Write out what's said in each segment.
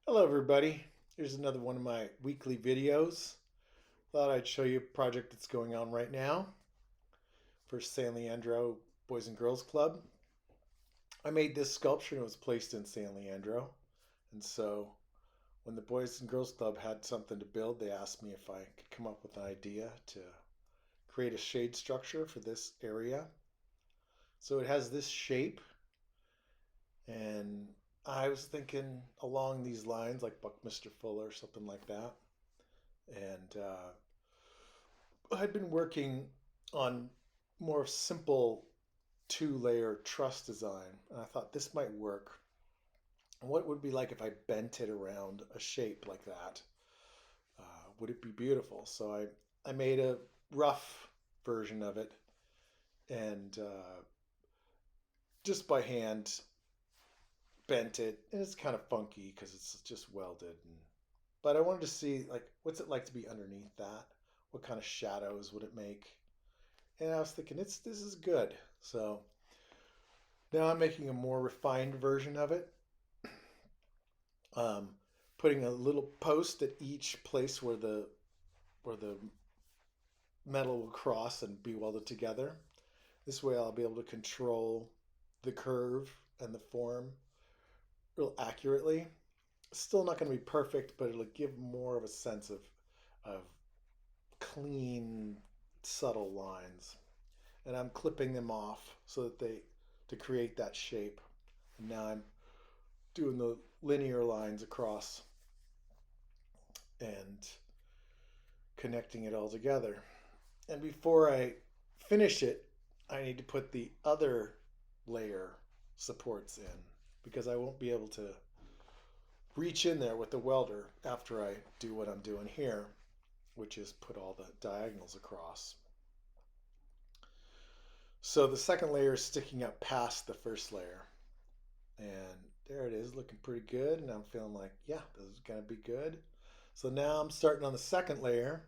Hello everybody. Here's another one of my weekly videos. Thought I'd show you a project that's going on right now for San Leandro Boys and Girls Club. I made this sculpture and it was placed in San Leandro. And so when the Boys and Girls Club had something to build, they asked me if I could come up with an idea to create a shade structure for this area. So it has this shape, and I was thinking along these lines, like Buckminster Fuller, something like that. And I'd been working on more simple two-layer truss design, and I thought this might work. What would it be like if I bent it around a shape like that? Would it be beautiful? So I made a rough version of it, and just by hand bent it, and it's kind of funky because it's just welded. But I wanted to see, like, what's it like to be underneath that? What kind of shadows would it make? And I was thinking, this is good. So now I'm making a more refined version of it. Um, Putting a little post at each place where the metal will cross and be welded together. This way I'll be able to control the curve and the form real accurately. Still not going to be perfect, but it'll give more of a sense of clean, subtle lines. And I'm clipping them off so that they to create that shape. And now I'm doing the linear lines across and connecting it all together. And before I finish it, I need to put the other layer supports in because I won't be able to reach in there with the welder after I do what I'm doing here, which is put all the diagonals across. So the second layer is sticking up past the first layer. And there it is, looking pretty good. And I'm feeling like, yeah, this is going to be good. So now I'm starting on the second layer,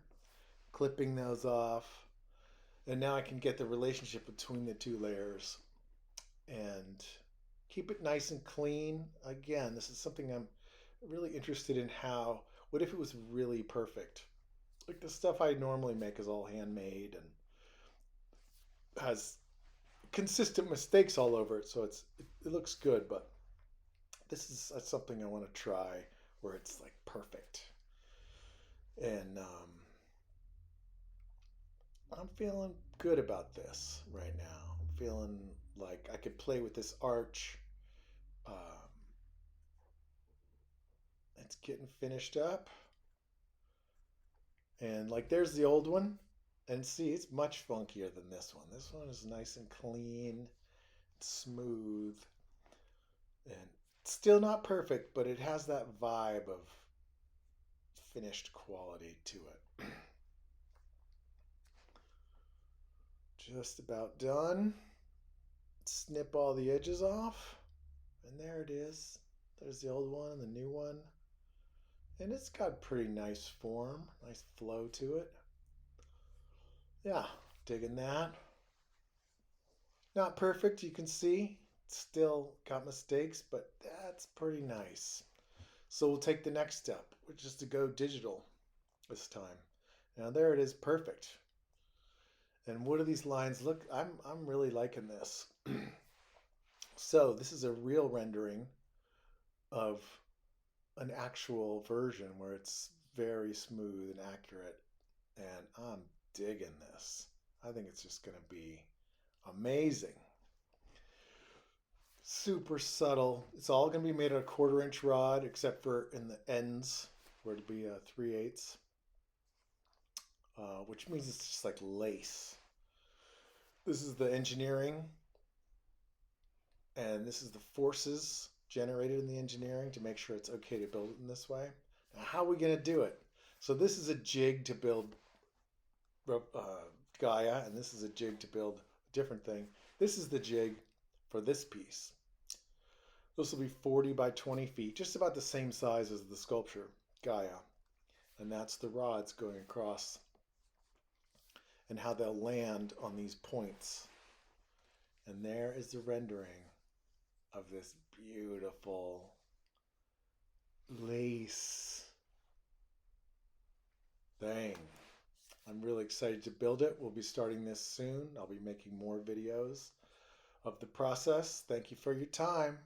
clipping those off. And now I can get the relationship between the two layers and keep it nice and clean. Again, this is something I'm really interested in. What if it was really perfect? Like the stuff I normally make is all handmade and has consistent mistakes all over it. So it looks good, but this is something I want to try where it's like perfect. And I'm feeling good about this right now. I'm feeling like I could play with this arch. Um, it's getting finished up. And like there's the old one. And see, it's much funkier than this one. This one is nice and clean, smooth, and still not perfect, but it has that vibe of finished quality to it. Just about done. Snip all the edges off. And there it is. There's the old one and the new one. And it's got pretty nice form, nice flow to it. Yeah, digging that. Not perfect, you can see. Still got mistakes, but that's pretty nice. So we'll take the next step, which is to go digital this time. Now there it is, perfect. And what do these lines look? I'm really liking this. So this is a real rendering of an actual version where it's very smooth and accurate. And I'm digging this. I think it's just going to be amazing. Super subtle. It's all going to be made of a 1/4 inch rod, except for in the ends where it'll be a 3/8, which means it's just like lace. This is the engineering, and this is the forces generated in the engineering to make sure it's okay to build it in this way. Now, how are we going to do it? So this is a jig to build Gaia, and this is a jig to build a different thing. This is the jig for this piece. This will be 40 by 20 feet, just about the same size as the sculpture, Gaia. And that's the rods going across and how they'll land on these points. And there is the rendering of this beautiful lace. Dang. I'm really excited to build it. We'll be starting this soon. I'll be making more videos of the process. Thank you for your time.